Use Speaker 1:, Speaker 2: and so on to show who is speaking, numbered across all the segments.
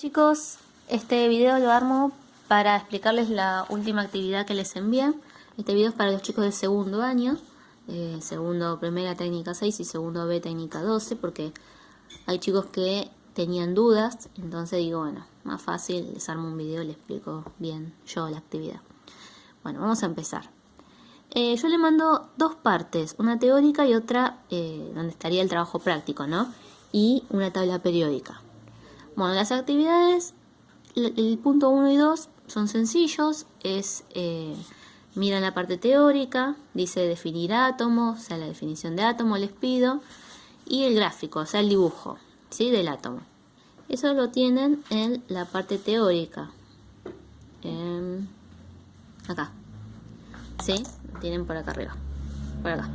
Speaker 1: Chicos, este video lo armo para explicarles la última actividad que les envié. Este video es para los chicos de segundo año, segundo primera técnica 6 y segundo B técnica 12, porque hay chicos que tenían dudas, entonces digo, bueno, más fácil, les armo un video y les explico bien yo la actividad. Bueno, vamos a empezar. Yo le mando dos partes, una teórica y otra donde estaría el trabajo práctico, ¿no? Y una tabla periódica. Bueno, las actividades, el punto 1 y 2 son sencillos, miran la parte teórica, dice definir átomos, o sea, la definición de átomo les pido, y el gráfico, o sea, el dibujo, ¿sí? Del átomo. Eso lo tienen en la parte teórica, acá, ¿sí? Lo tienen por acá arriba, por acá.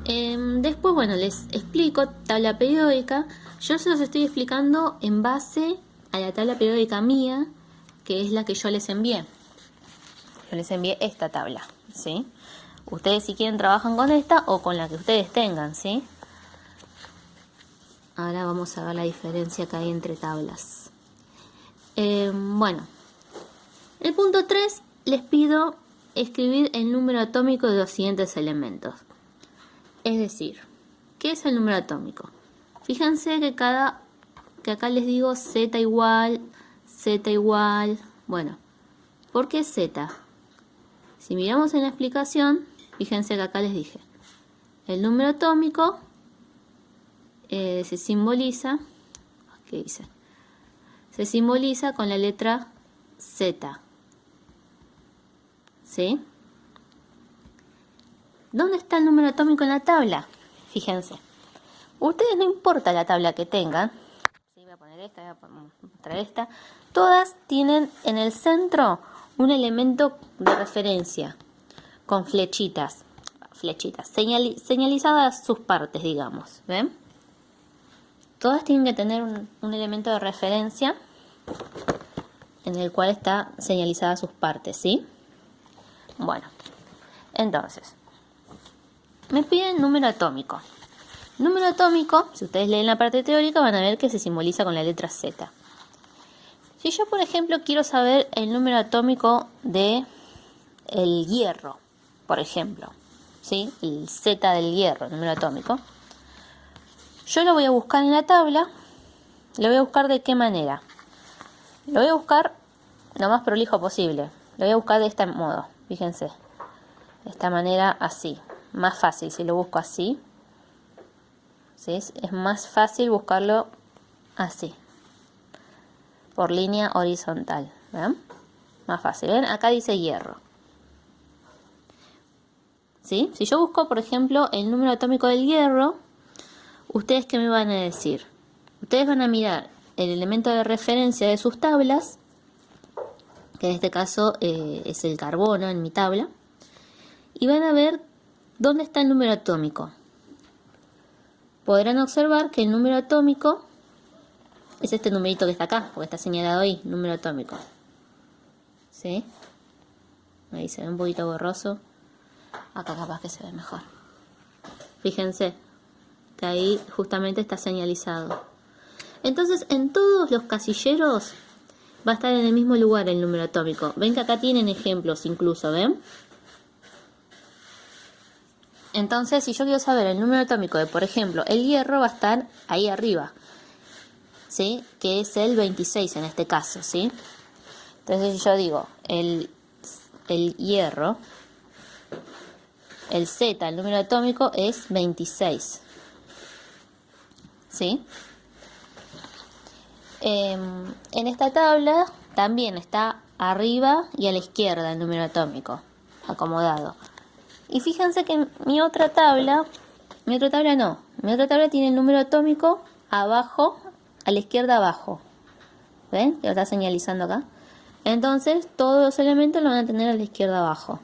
Speaker 1: Después, bueno, les explico tabla periódica. Yo se los estoy explicando en base a la tabla periódica mía, que es la que yo les envié. Yo les envié esta tabla, ¿sí? Ustedes si quieren trabajan con esta o con la que ustedes tengan, ¿sí? Ahora vamos a ver la diferencia que hay entre tablas. Bueno, el punto 3 les pido escribir el número atómico de los siguientes elementos. Es decir, ¿qué es el número atómico? Fíjense que acá les digo Z igual. Bueno, ¿por qué Z? Si miramos en la explicación, fíjense que acá les dije, el número atómico se simboliza, ¿qué dice? Se simboliza con la letra Z, ¿sí? ¿Dónde está el número atómico en la tabla? Fíjense. Ustedes no importa la tabla que tengan. Sí, voy a poner esta, voy a mostrar esta. Todas tienen en el centro un elemento de referencia con flechitas. Señalizadas sus partes, digamos. ¿Ven? Todas tienen que tener un elemento de referencia en el cual está señalizada sus partes, ¿sí? Bueno, entonces me piden número atómico. Número atómico, si ustedes leen la parte teórica, van a ver que se simboliza con la letra Z. Si yo, por ejemplo, quiero saber el número atómico de el hierro, por ejemplo, ¿sí? El Z del hierro, el número atómico. Yo lo voy a buscar en la tabla. ¿Lo voy a buscar de qué manera? Lo voy a buscar lo más prolijo posible. Lo voy a buscar de este modo, fíjense. De esta manera, así. Más fácil si lo busco así. ¿Sí? Es más fácil buscarlo así. Por línea horizontal. ¿Ven? Más fácil. ¿Ven? Acá dice hierro. ¿Sí? Si yo busco, por ejemplo, el número atómico del hierro, ¿ustedes qué me van a decir? Ustedes van a mirar el elemento de referencia de sus tablas, que en este caso es el carbono en mi tabla, y van a ver dónde está el número atómico. Podrán observar que el número atómico es este numerito que está acá, porque está señalado ahí, número atómico. ¿Sí? Ahí se ve un poquito borroso. Acá capaz que se ve mejor. Fíjense que ahí justamente está señalizado. Entonces, en todos los casilleros va a estar en el mismo lugar el número atómico. Ven que acá tienen ejemplos incluso, ¿ven? Entonces, si yo quiero saber el número atómico de, por ejemplo, el hierro, va a estar ahí arriba, ¿sí? Que es el 26 en este caso, ¿sí? Entonces, si yo digo el hierro, el Z, el número atómico, es 26, ¿sí? En esta tabla también está arriba y a la izquierda el número atómico, acomodado. Y fíjense que mi otra tabla tiene el número atómico abajo, a la izquierda abajo. ¿Ven? Que lo está señalizando acá. Entonces, todos los elementos lo van a tener a la izquierda abajo.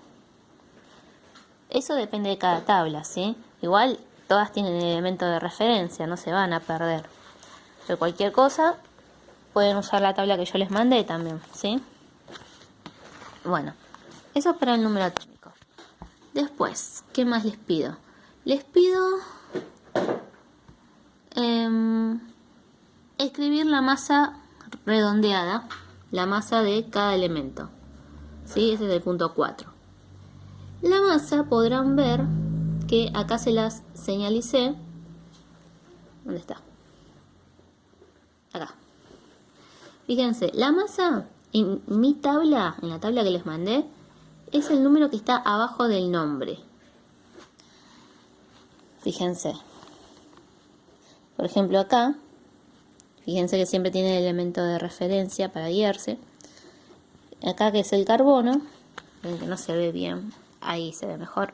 Speaker 1: Eso depende de cada tabla, ¿sí? Igual, todas tienen el elemento de referencia, no se van a perder. Pero cualquier cosa, pueden usar la tabla que yo les mandé también, ¿sí? Bueno, eso es para el número atómico. Después, ¿qué más les pido? Les pido escribir la masa redondeada la masa de cada elemento. ¿Sí? Ese es el punto 4. La masa podrán ver que acá se las señalicé. ¿Dónde está? Acá. Fíjense, la masa en mi tabla, en la tabla que les mandé, es el número que está abajo del nombre. Fíjense. Por ejemplo acá, fíjense que siempre tiene el elemento de referencia para guiarse. Acá que es el carbono, ven que no se ve bien, ahí se ve mejor.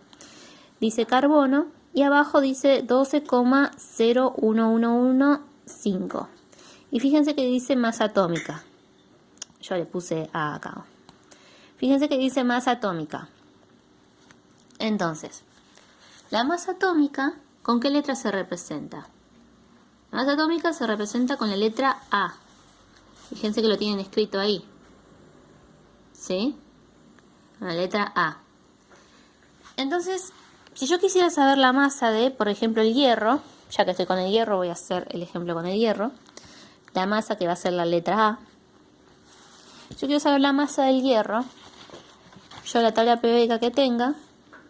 Speaker 1: Dice carbono y abajo dice 12,01115. Y fíjense que dice masa atómica. Yo le puse A acá. Fíjense que dice masa atómica. Entonces, la masa atómica, ¿con qué letra se representa? La masa atómica se representa con la letra A. Fíjense que lo tienen escrito ahí. ¿Sí? Con la letra A. Entonces, si yo quisiera saber la masa de, por ejemplo, el hierro, ya que estoy con el hierro, voy a hacer el ejemplo con el hierro. La masa que va a ser la letra A. Yo quiero saber la masa del hierro. Yo la tabla periódica que tenga,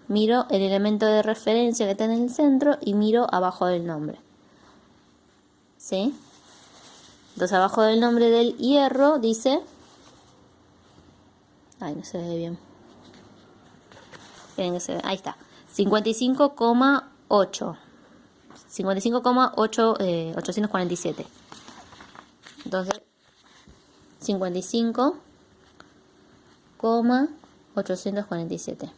Speaker 1: miro el elemento de referencia que está en el centro y miro abajo del nombre. ¿Sí? Entonces abajo del nombre del hierro dice... Ay, no se ve bien. Miren que se ve. Ahí está. 55,8. 55,847. Entonces, 55,847.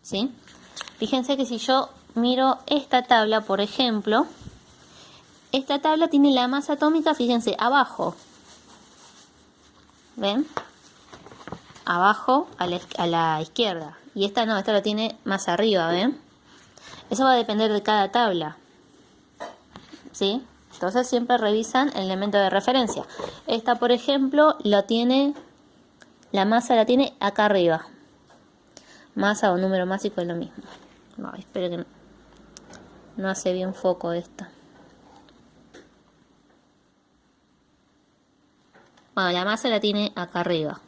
Speaker 1: ¿Sí? Fíjense que si yo miro esta tabla, por ejemplo, esta tabla tiene la masa atómica, fíjense, abajo. ¿Ven? Abajo a la izquierda. Y esta no, esta la tiene más arriba, ¿ven? Eso va a depender de cada tabla. ¿Sí? Entonces siempre revisan el elemento de referencia. Esta, por ejemplo, la masa la tiene acá arriba. Masa o número másico es lo mismo. No, espero que no hace bien foco esto. Bueno, la masa la tiene acá arriba.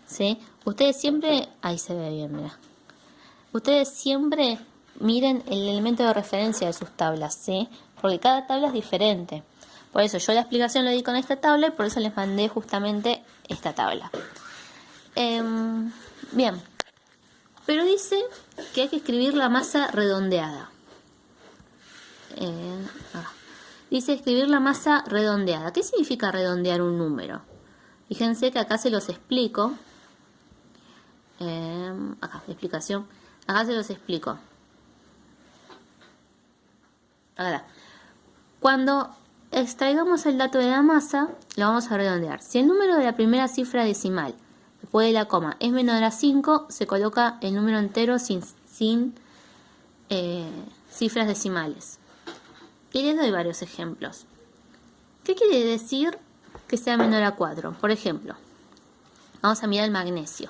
Speaker 1: ¿Sí? Ustedes siempre... Ahí se ve bien, mira. Ustedes siempre miren el elemento de referencia de sus tablas, ¿sí? Porque cada tabla es diferente. Por eso yo la explicación la di con esta tabla y por eso les mandé justamente esta tabla. Bien. Pero dice que hay que escribir la masa redondeada. Dice escribir la masa redondeada. ¿Qué significa redondear un número? Fíjense que acá se los explico. Acá, explicación. Acá se los explico. Ahora, cuando extraigamos el dato de la masa, lo vamos a redondear. Si el número de la primera cifra decimal, después de la coma, es menor a 5, se coloca el número entero sin cifras decimales. Y les doy varios ejemplos. ¿Qué quiere decir que sea menor a 4? Por ejemplo, vamos a mirar el magnesio.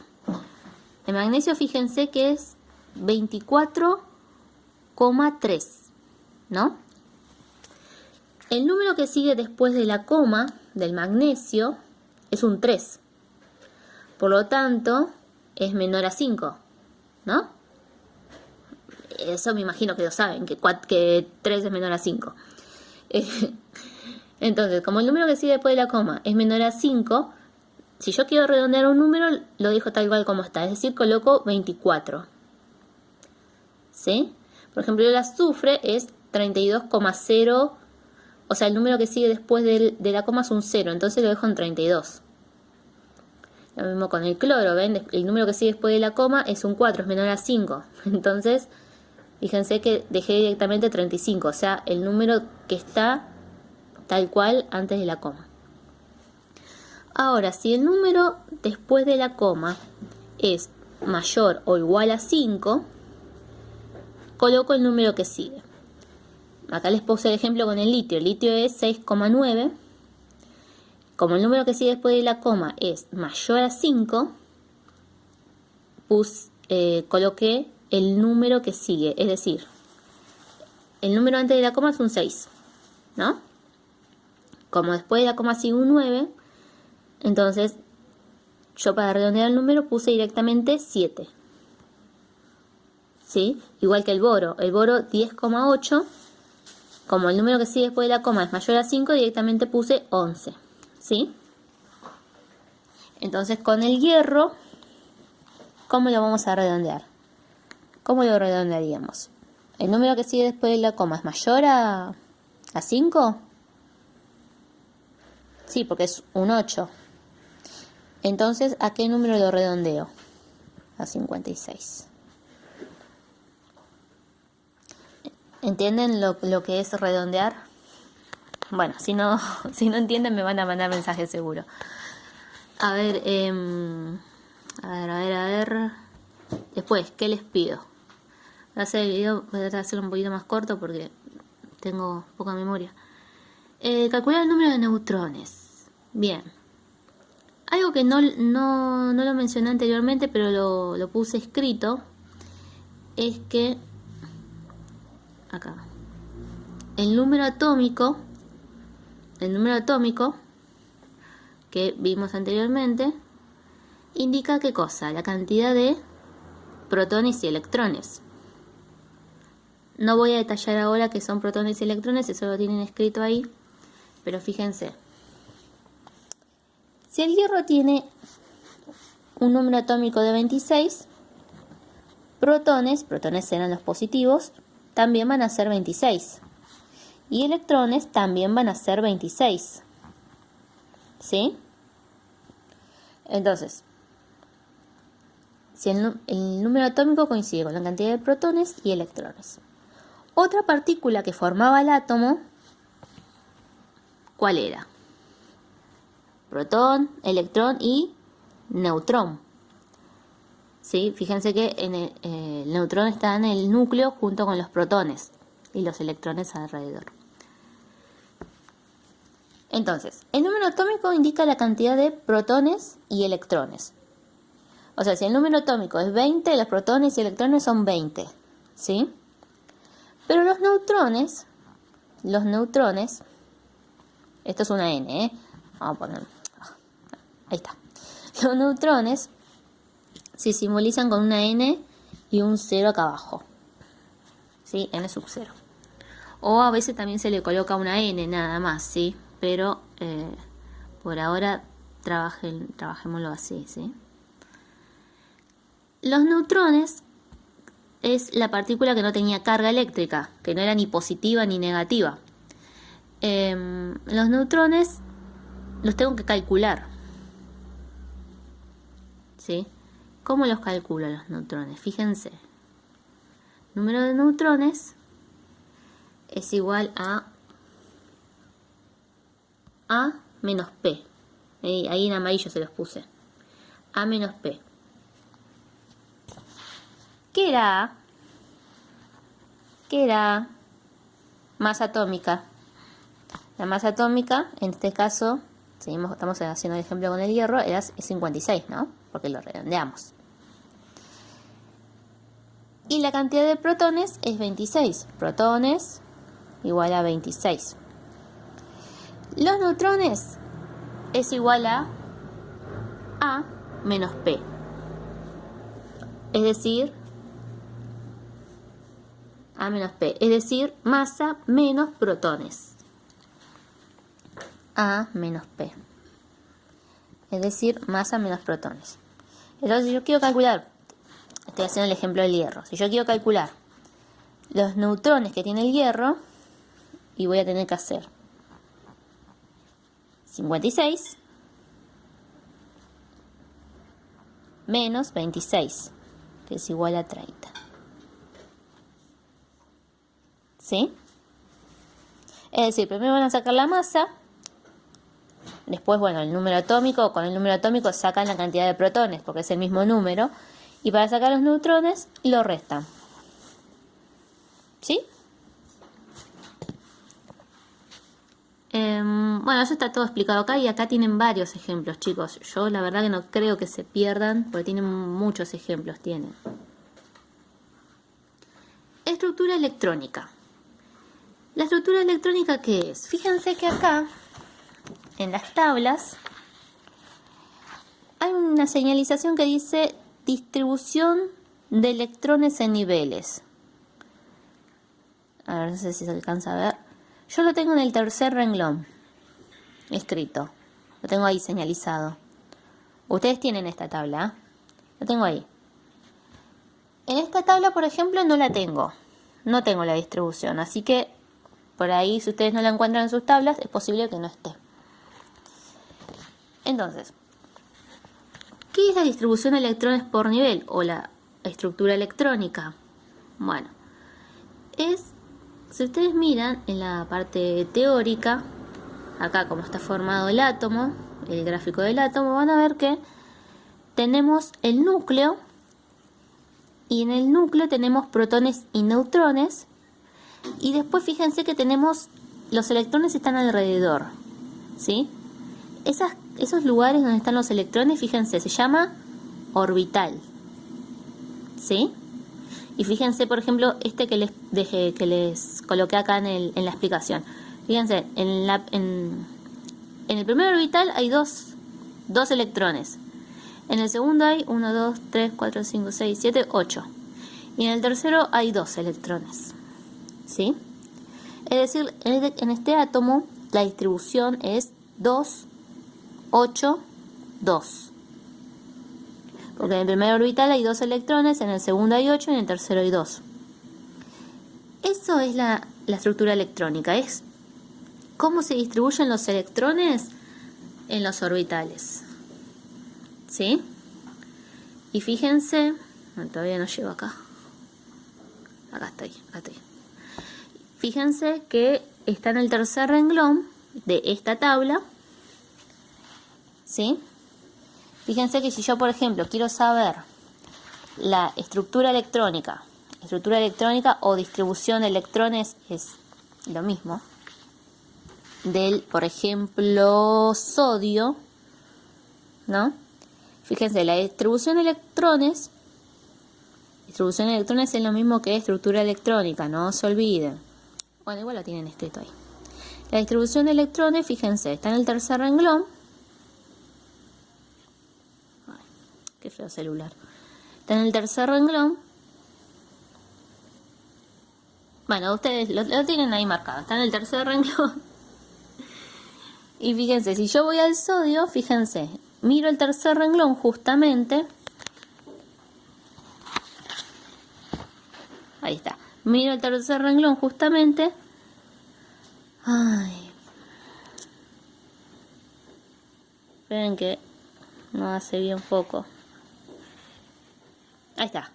Speaker 1: El magnesio, fíjense que es 24,3, ¿no? El número que sigue después de la coma del magnesio es un 3. Por lo tanto, es menor a 5, ¿no? Eso me imagino que lo saben, que 3 es menor a 5. Entonces, como el número que sigue después de la coma es menor a 5, si yo quiero redondear un número, lo dejo tal cual como está. Es decir, coloco 24. ¿Sí? Por ejemplo, el azufre es 32,0. O sea, el número que sigue después de la coma es un 0. Entonces lo dejo en 32. Lo mismo con el cloro, ¿ven? El número que sigue después de la coma es un 4, es menor a 5. Entonces, fíjense que dejé directamente 35. O sea, el número que está tal cual antes de la coma. Ahora, si el número después de la coma es mayor o igual a 5, coloco el número que sigue. Acá les puse el ejemplo con el litio. El litio es 6,9. Como el número que sigue después de la coma es mayor a 5, coloqué el número que sigue. Es decir, el número antes de la coma es un 6, ¿no? como después de la coma sigue un 9, entonces yo para redondear el número puse directamente 7. ¿Sí? Igual que el boro 10,8, como el número que sigue después de la coma es mayor a 5, directamente puse 11. ¿Sí? Entonces con el hierro, ¿cómo lo vamos a redondear? ¿Cómo lo redondearíamos? ¿El número que sigue después de la coma es mayor a 5? Sí, porque es un 8. Entonces, ¿a qué número lo redondeo? A 56. ¿Entienden lo que es redondear? Bueno, si no entienden me van a mandar mensajes seguro. A ver, a ver. Después, ¿qué les pido? Voy a hacer el video, voy a tratar de hacerlo un poquito más corto porque tengo poca memoria. Calcular el número de neutrones. Bien. Algo que no lo mencioné anteriormente, pero lo puse escrito, es que acá el número atómico que vimos anteriormente indica qué cosa, la cantidad de protones y electrones. No voy a detallar ahora qué son protones y electrones, eso lo tienen escrito ahí, pero fíjense. Si el hierro tiene un número atómico de 26, protones serán los positivos, también van a ser 26. Y electrones también van a ser 26. ¿Sí? Entonces, si el número atómico coincide con la cantidad de protones y electrones. Otra partícula que formaba el átomo, ¿cuál era? Protón, electrón y neutrón. ¿Sí? Fíjense que el neutrón está en el núcleo junto con los protones y los electrones alrededor. Entonces, el número atómico indica la cantidad de protones y electrones. O sea, si el número atómico es 20, los protones y electrones son 20. ¿Sí? Pero los neutrones, esto es una N, ¿eh? Vamos a poner, ahí está. Los neutrones se simbolizan con una N y un 0 acá abajo. ¿Sí? N sub 0. O a veces también se le coloca una N nada más, ¿sí? Pero por ahora trabajémoslo así, ¿sí? Los neutrones es la partícula que no tenía carga eléctrica, que no era ni positiva ni negativa. Los neutrones los tengo que calcular. ¿Sí? ¿Cómo los calculo los neutrones? Fíjense. Número de neutrones es igual a A menos P. Ahí en amarillo se los puse. A menos P. ¿Qué era A? ¿Qué era A? Masa atómica. La masa atómica, en este caso, estamos haciendo el ejemplo con el hierro, es 56, ¿no? Porque lo redondeamos. Y la cantidad de protones es 26. Protones igual a 26. Los neutrones es igual a A menos P. Es decir, A menos P. Es decir, masa menos protones. A menos P. Es decir, masa menos protones. Entonces, si yo quiero calcular, estoy haciendo el ejemplo del hierro. Si yo quiero calcular los neutrones que tiene el hierro, y voy a tener que hacer 56 menos 26, que es igual a 30. ¿Sí? Es decir, primero van a sacar la masa, después, bueno, el número atómico, con el número atómico sacan la cantidad de protones, porque es el mismo número, y para sacar los neutrones, lo restan. ¿Sí? Bueno, eso está todo explicado acá, y acá tienen varios ejemplos, chicos. Yo la verdad que no creo que se pierdan, porque tienen muchos ejemplos, tienen. Estructura electrónica. ¿La estructura electrónica qué es? Fíjense que acá en las tablas hay una señalización que dice distribución de electrones en niveles. A ver, no sé si se alcanza a ver. Yo lo tengo en el tercer renglón escrito. Lo tengo ahí señalizado. Ustedes tienen esta tabla, ¿eh? Lo tengo ahí. En esta tabla, por ejemplo, no la tengo. No tengo la distribución. Así que, por ahí, si ustedes no la encuentran en sus tablas, es posible que no esté. Entonces, ¿qué es la distribución de electrones por nivel? O la estructura electrónica. Bueno, si ustedes miran en la parte teórica, acá como está formado el átomo, el gráfico del átomo, van a ver que tenemos el núcleo, y en el núcleo tenemos protones y neutrones, y después fíjense que tenemos, los electrones están alrededor, ¿sí? Esos lugares donde están los electrones, fíjense, se llama orbital, ¿sí? Y fíjense, por ejemplo, este que les coloqué acá en la explicación. Fíjense, en el primer orbital hay dos electrones. En el segundo hay 1, 2, 3, 4, 5, 6, 7, 8. Y en el tercero hay 2 electrones. ¿Sí? Es decir, en este átomo la distribución es 2, 8, 2. Porque en el primer orbital hay 2 electrones, en el segundo hay 8 y en el tercero hay 2. Eso es la estructura electrónica. Es cómo se distribuyen los electrones en los orbitales. ¿Sí? Y fíjense, todavía no llego acá. Acá estoy. Fíjense que está en el tercer renglón de esta tabla. ¿Sí? Fíjense que si yo, por ejemplo, quiero saber la estructura electrónica o distribución de electrones, es lo mismo, del, por ejemplo, sodio, ¿no? Fíjense, la distribución de electrones es lo mismo que estructura electrónica, no se olviden. Bueno, igual lo tienen escrito ahí. La distribución de electrones, fíjense, está en el tercer renglón. Ay, qué feo celular. Está en el tercer renglón. Bueno, ustedes lo tienen ahí marcado. Está en el tercer renglón. Y fíjense, si yo voy al sodio, fíjense, miro el tercer renglón justamente. Ahí está. Miro el tercer renglón justamente. Ay. Esperen que no hace bien foco. Ahí está.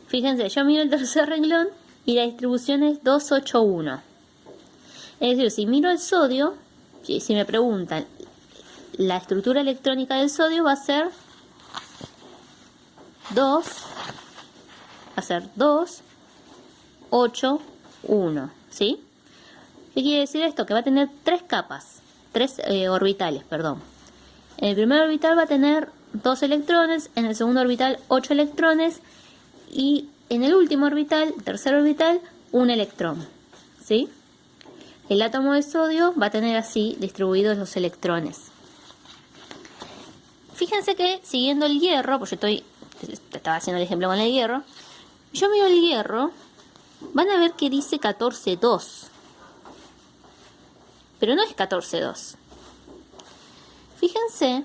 Speaker 1: Fíjense, yo miro el tercer renglón y la distribución es 2, 8, 1. Es decir, si miro el sodio, si me preguntan, la estructura electrónica del sodio va a ser 2, 8, 1, ¿sí? ¿Qué quiere decir esto? Que va a tener 3 capas, 3 orbitales, perdón. En el primer orbital va a tener 2 electrones, en el segundo orbital 8 electrones y en el último orbital, tercer orbital, 1 electrón, ¿sí? El átomo de sodio va a tener así distribuidos los electrones. Fíjense que siguiendo el hierro, pues yo estaba haciendo el ejemplo con el hierro, yo miro el hierro, van a ver que dice 14,2. Pero no es 14,2. Fíjense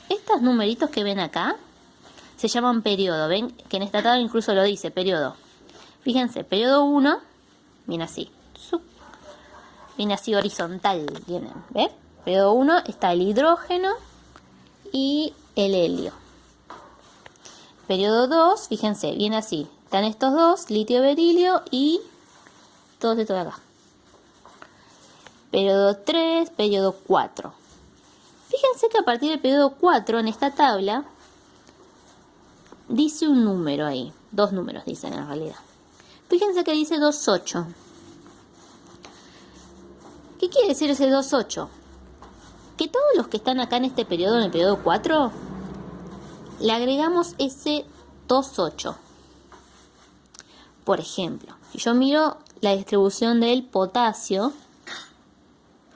Speaker 1: estos numeritos que ven acá se llaman periodo. Ven que en esta tabla incluso lo dice, periodo. Fíjense, periodo 1 viene así. Viene así horizontal. ¿Ven? Periodo 1 está el hidrógeno y el helio. Periodo 2, fíjense, viene así. Están estos dos, litio, berilio y todos estos de acá. Periodo 3, periodo 4. Fíjense que a partir del periodo 4 en esta tabla dice un número ahí. 2 números dicen en realidad. Fíjense que dice 2,8. ¿Qué quiere decir ese 2,8? Que todos los que están acá en este periodo, en el periodo 4, le agregamos ese 2,8. Por ejemplo, si yo miro la distribución del potasio,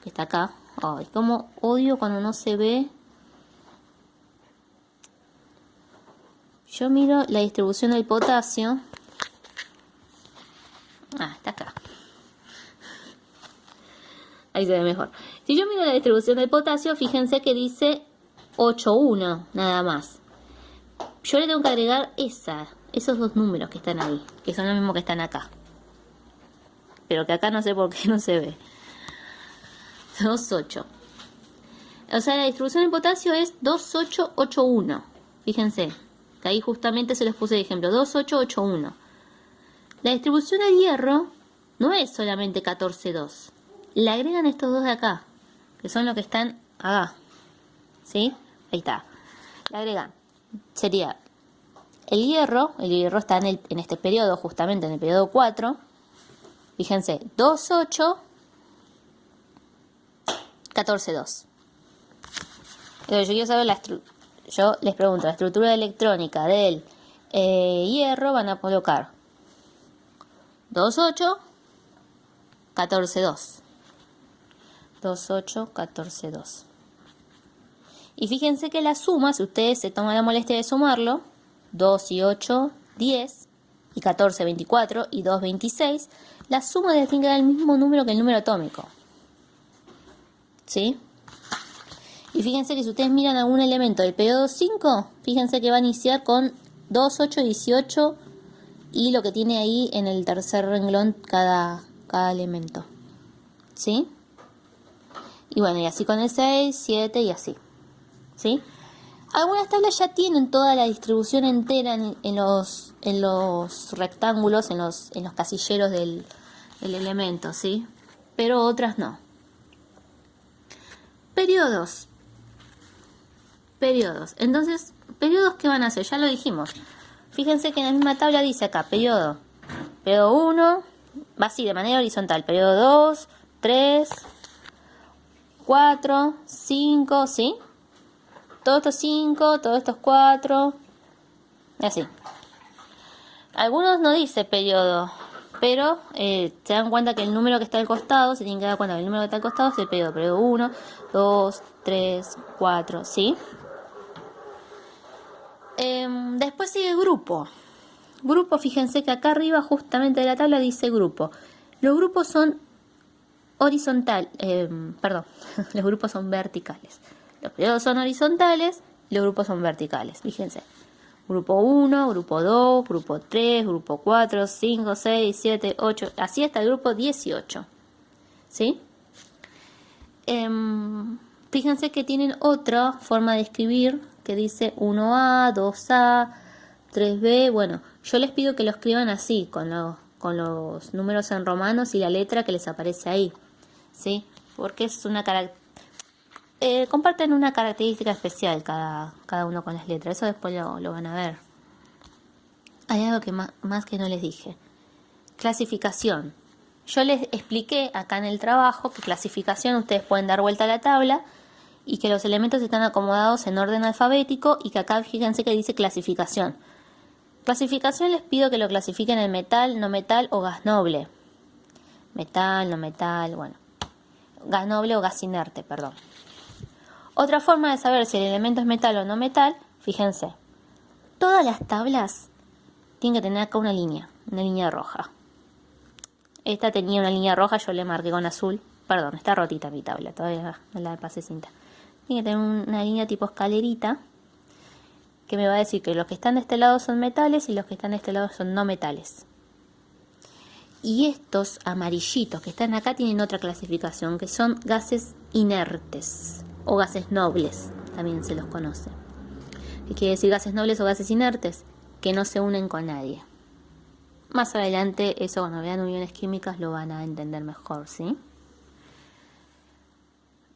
Speaker 1: que está acá. Ay, cómo odio cuando no se ve. Yo miro la distribución del potasio. Está acá. Ahí se ve mejor. Si yo miro la distribución del potasio, fíjense que dice 8,1 nada más. Yo le tengo que agregar esos dos números que están ahí, que son los mismos que están acá. Pero que acá no sé por qué no se ve. 2,8. O sea, la distribución del potasio es 2,8,8,1. Fíjense, que ahí justamente se los puse de ejemplo. 2,8,8,1. La distribución del hierro no es solamente 14,2. Le agregan estos dos de acá, que son los que están acá. ¿Sí? Ahí está. Le agregan. Sería el hierro está en este periodo, justamente en el periodo 4. Fíjense, 2,8, 14,2. Entonces yo quiero saber yo les pregunto, la estructura electrónica del hierro van a colocar 2,8, 14,2. 2,8, 14,2. Y fíjense que la suma, si ustedes se toman la molestia de sumarlo, 2 y 8, 10, y 14, 24, y 2, 26, la suma tiene que dar el mismo número que el número atómico. ¿Sí? Y fíjense que si ustedes miran algún elemento del periodo 5, fíjense que va a iniciar con 2, 8, 18, y lo que tiene ahí en el tercer renglón cada elemento. ¿Sí? Y bueno, y así con el 6, 7 y así. ¿Sí? Algunas tablas ya tienen toda la distribución entera en los rectángulos, en los casilleros del elemento, ¿sí? Pero otras no. Periodos. Entonces, ¿periodos qué van a hacer? Ya lo dijimos. Fíjense que en la misma tabla dice acá, periodo 1, va así de manera horizontal, periodo 2, 3, 4, 5, ¿sí? Todos estos 5, todos estos 4, y así. Algunos no dice periodo, pero se dan cuenta que el número que está al costado, se tienen que dar cuenta que el número que está al costado es el periodo 1, 2, 3, 4, ¿sí? Después sigue grupo. Grupo, fíjense que acá arriba justamente de la tabla dice grupo. Los grupos son los grupos son verticales. Los periodos son horizontales y los grupos son verticales. Fíjense. Grupo 1, grupo 2, grupo 3, grupo 4, 5, 6, 7, 8. Así hasta el grupo 18. ¿Sí? Fíjense que tienen otra forma de escribir que dice 1A, 2A, 3B. Bueno, yo les pido que lo escriban así, con los números en romanos y la letra que les aparece ahí. ¿Sí? Porque es una comparten una característica especial cada uno con las letras. Eso después lo van a ver. Hay algo que más que no les dije. Clasificación. Yo les expliqué acá en el trabajo que clasificación ustedes pueden dar vuelta a la tabla y que los elementos están acomodados en orden alfabético y que acá fíjense que dice clasificación. Clasificación les pido que lo clasifiquen en metal, no metal o gas noble. Metal, no metal, bueno. Gas noble o gas inerte, perdón. Otra forma de saber si el elemento es metal o no metal, fíjense. Todas las tablas tienen que tener acá una línea roja. Esta tenía una línea roja, yo le marqué con azul. Perdón, está rotita mi tabla, todavía no la pasé cinta. Tiene que tener una línea tipo escalerita que me va a decir que los que están de este lado son metales y los que están de este lado son no metales. Y estos amarillitos que están acá tienen otra clasificación, que son gases inertes o gases nobles, también se los conoce. ¿Qué quiere decir gases nobles o gases inertes? Que no se unen con nadie. Más adelante, eso cuando vean uniones químicas lo van a entender mejor, ¿sí?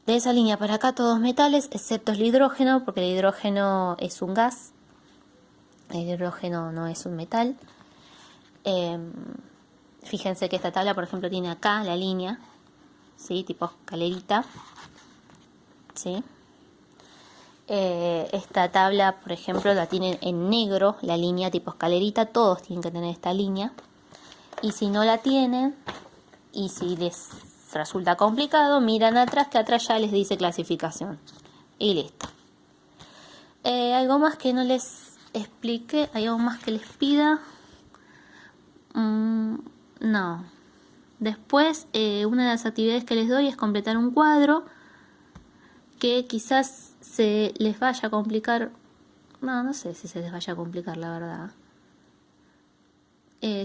Speaker 1: De esa línea para acá todos metales, excepto el hidrógeno, porque el hidrógeno es un gas. El hidrógeno no es un metal. Fíjense que esta tabla, por ejemplo, tiene acá la línea, ¿sí? Tipo escalerita, ¿sí? Esta tabla, por ejemplo, la tienen en negro, la línea tipo escalerita. Todos tienen que tener esta línea. Y si no la tienen, y si les resulta complicado, miran atrás, que atrás ya les dice clasificación. Y listo. ¿Algo más que no les explique? ¿Hay algo más que les pida? No. Después, una de las actividades que les doy es completar un cuadro que quizás se les vaya a complicar. No sé si se les vaya a complicar, la verdad.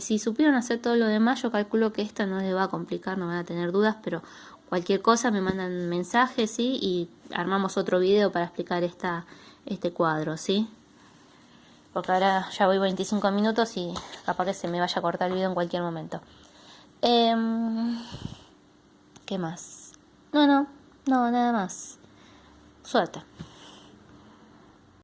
Speaker 1: Si supieron hacer todo lo demás, yo calculo que esta no les va a complicar, no van a tener dudas, pero cualquier cosa me mandan mensajes, ¿sí? Y armamos otro video para explicar este cuadro, ¿sí? Porque ahora ya voy 25 minutos y capaz que se me vaya a cortar el video en cualquier momento. ¿Qué más? No, nada más. Suerte.